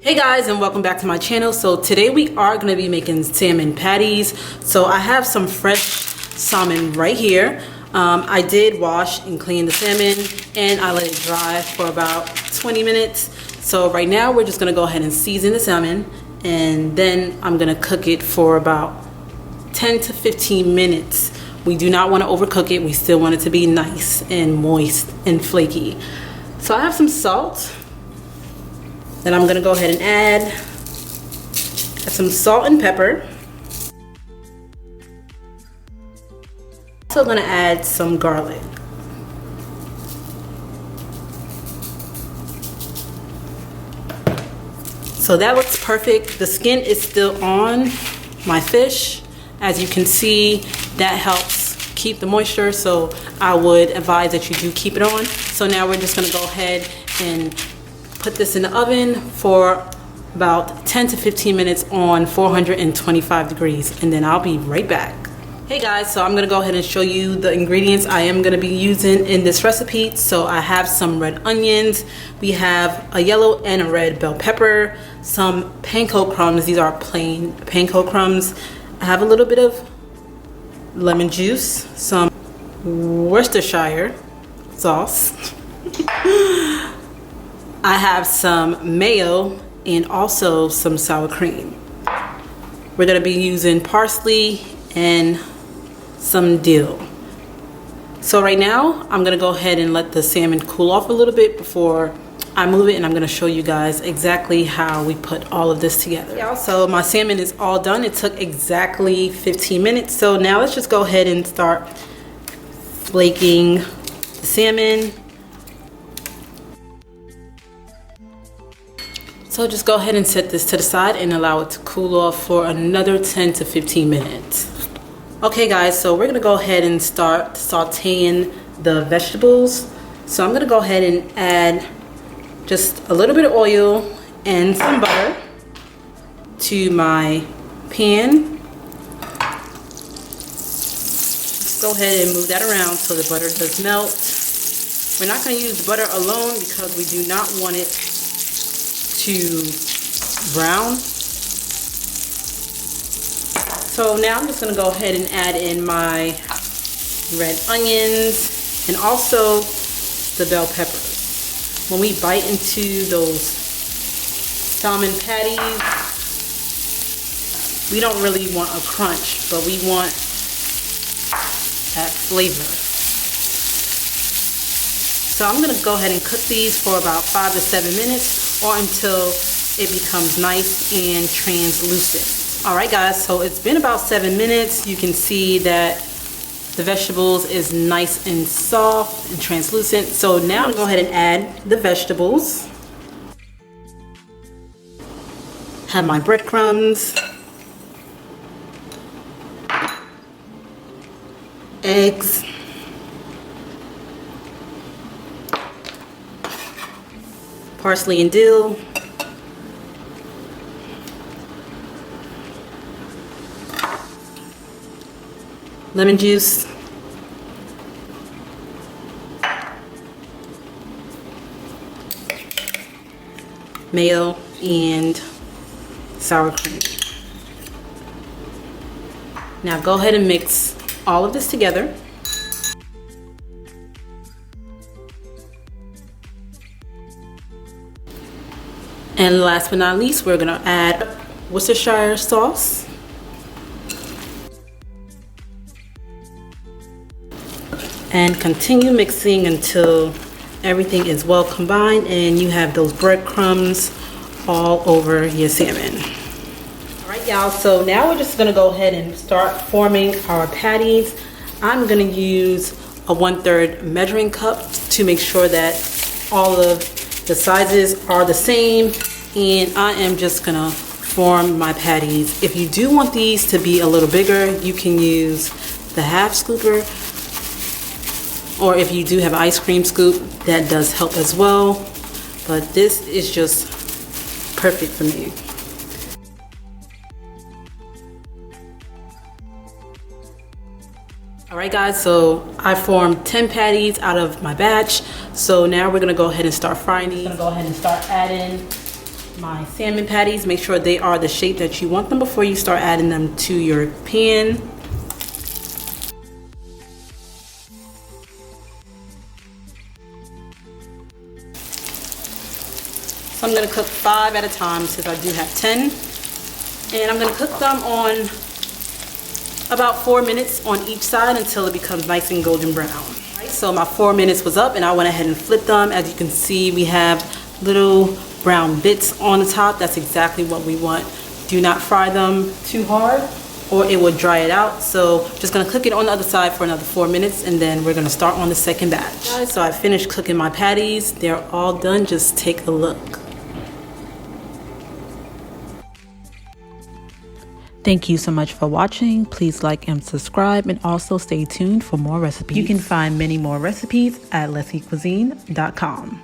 Hey guys, and welcome back to my channel. So today we are going to be making salmon patties. So I have some fresh salmon right here. I did wash and clean the salmon and I let it dry for about 20 minutes. So right now we're just going to go ahead and season the salmon, and then I'm going to cook it for about 10 to 15 minutes. We do not want to overcook it. We still want it to be nice and moist and flaky. So I have some salt that I'm gonna go ahead and add some salt and pepper. Also gonna add some garlic. So that looks perfect. The skin is still on my fish. As you can see, that helps keep the moisture, so I would advise that you do keep it on. So now we're just gonna go ahead and put this in the oven for about 10 to 15 minutes on 425 degrees, and then I'll be right back. Hey guys, so I'm gonna go ahead and show you the ingredients I am gonna be using in this recipe. So I have some red onions, we have a yellow and a red bell pepper, some panko crumbs. These are plain panko crumbs. I have a little bit of lemon juice, some Worcestershire sauce. I have some mayo and also some sour cream. We're gonna be using parsley and some dill. So right now, I'm gonna go ahead and let the salmon cool off a little bit before I move it, and I'm gonna show you guys exactly how we put all of this together. Yeah, so my salmon is all done. It took exactly 15 minutes. So now let's just go ahead and start flaking the salmon. So just go ahead and set this to the side and allow it to cool off for another 10 to 15 minutes. Okay guys, so we're gonna go ahead and start sauteing the vegetables. So I'm gonna go ahead and add just a little bit of oil and some butter to my pan. Just go ahead and move that around so the butter does melt. We're not gonna use butter alone because we do not want it to brown. So now I'm just going to go ahead and add in my red onions and also the bell peppers. When we bite into those salmon patties, we don't really want a crunch, but we want that flavor. So I'm going to go ahead and cook these for about 5 to 7 minutes or until it becomes nice and translucent. Alright guys, so it's been about 7 minutes. You can see that the vegetables is nice and soft and translucent. So now I'm going to go ahead and add the vegetables. Have my breadcrumbs, eggs, parsley and dill, lemon juice, mayo, and sour cream. Now go ahead and mix all of this together. And last but not least, we're gonna add Worcestershire sauce. And continue mixing until everything is well combined and you have those breadcrumbs all over your salmon. Alright y'all, so now we're just gonna go ahead and start forming our patties. I'm gonna use a 1/3 measuring cup to make sure that all of the sizes are the same, and I am just gonna form my patties. If you do want these to be a little bigger, you can use the half scooper, or if you do have an ice cream scoop, that does help as well, but this is just perfect for me. Alright Alright guys, so I formed 10 patties out of my batch. So now we're gonna go ahead and start frying these. I'm gonna go ahead and start adding my salmon patties. Make sure they are the shape that you want them before you start adding them to your pan. So I'm gonna cook 5 at a time since I do have 10. And I'm gonna cook them on about 4 minutes on each side until it becomes nice and golden brown. Right, so my 4 minutes was up and I went ahead and flipped them. As you can see, we have little brown bits on the top. That's exactly what we want. Do not fry them too hard or it will dry it out. So just gonna cook it on the other side for another 4 minutes and then we're gonna start on the second batch. Guys, so I finished cooking my patties. They're all done. Just take a look. Thank you so much for watching. Please like and subscribe and also stay tuned for more recipes. You can find many more recipes at letsEatdailymeals.com.